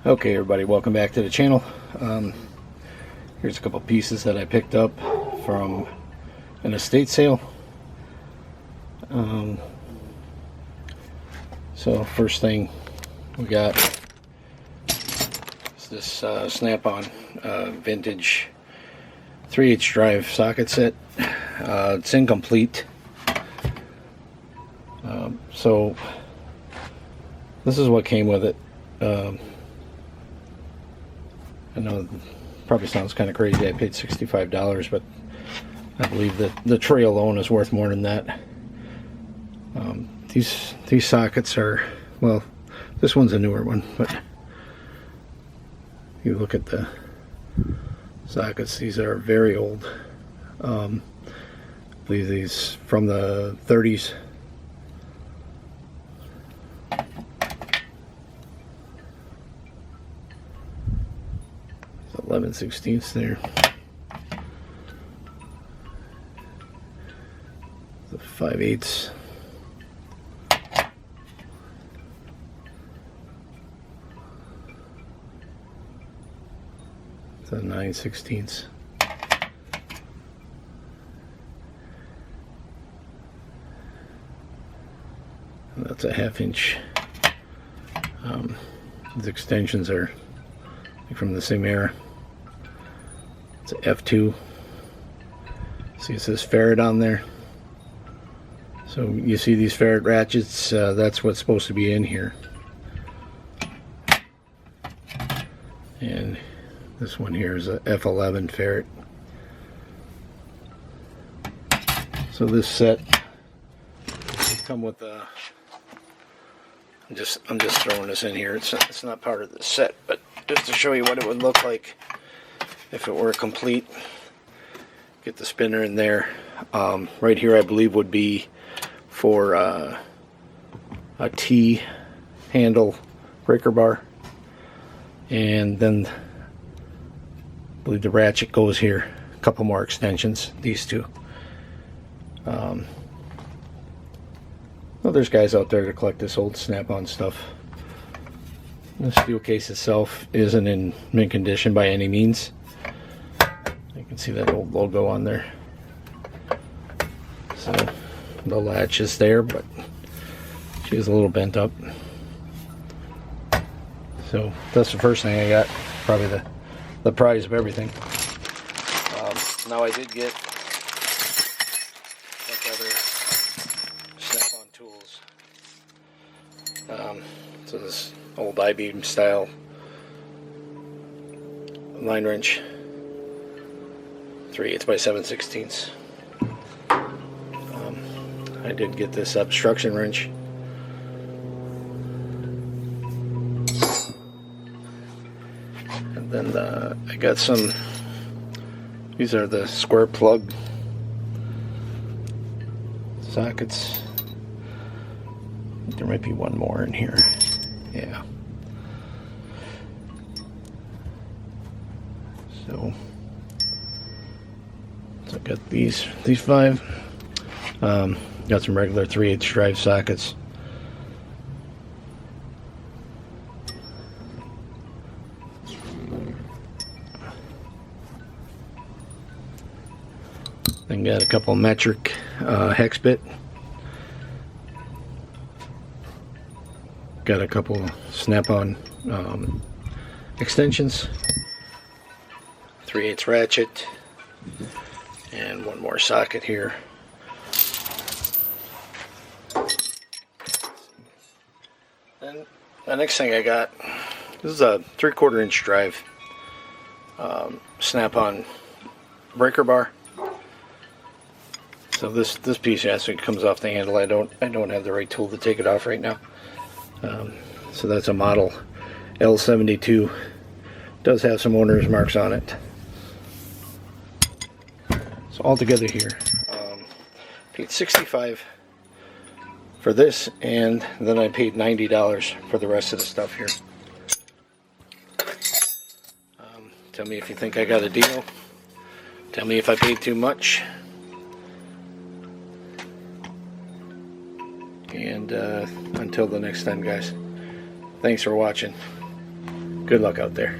Okay, everybody, welcome back to the channel. Here's a couple pieces that I picked up from an estate sale. So first thing we got is this snap-on vintage 3/8 drive socket set. It's incomplete. So this is what came with it. I know it probably sounds kind of crazy. I paid $65, but I believe that the tray alone is worth more than that. These sockets are, well, this one's a newer one, but you look at the sockets, these are very old. I believe these from the 30s. 11/16 there. The 5/8. The 9/16. And that's a 1/2 inch. These extensions are from the same era. It's a F2. See, it says Ferret on there. So you see these Ferret ratchets, that's what's supposed to be in here. And this one here is a F11 Ferret. So this set come with a, I'm just throwing this in here. It's not part of the set, but just to show you what it would look like if it were complete. Get the spinner in there. Right here I believe would be for a T handle breaker bar, and then I believe the ratchet goes here. A couple more extensions, these two. Well, there's guys out there that collect this old snap-on stuff. The steel case itself isn't in mint condition by any means. You can see that old logo on there. So the latch is there, but she is a little bent up. So that's the first thing I got. Probably the prize of everything. Now I did get other snap-on tools. So this old I-beam style line wrench, 3/8 by 7/16. I did get this obstruction wrench. And then I got some, these are the square plug sockets. There might be one more in here. Yeah. So I got these 5. Got some regular 3/8 drive sockets. Then got a couple metric hex bit. Got a couple snap-on extensions, 3/8 ratchet, and one more socket here. And the next thing I got, this is a 3/4 inch drive snap-on breaker bar. So this piece actually comes off the handle. I don't have the right tool to take it off right now. So that's a model L72. Does have some owner's marks on it. So all together here, paid $65 for this, and then I paid $90 for the rest of the stuff here. Tell me if you think I got a deal. Tell me if I paid too much. And until the next time, guys, thanks for watching. Good luck out there.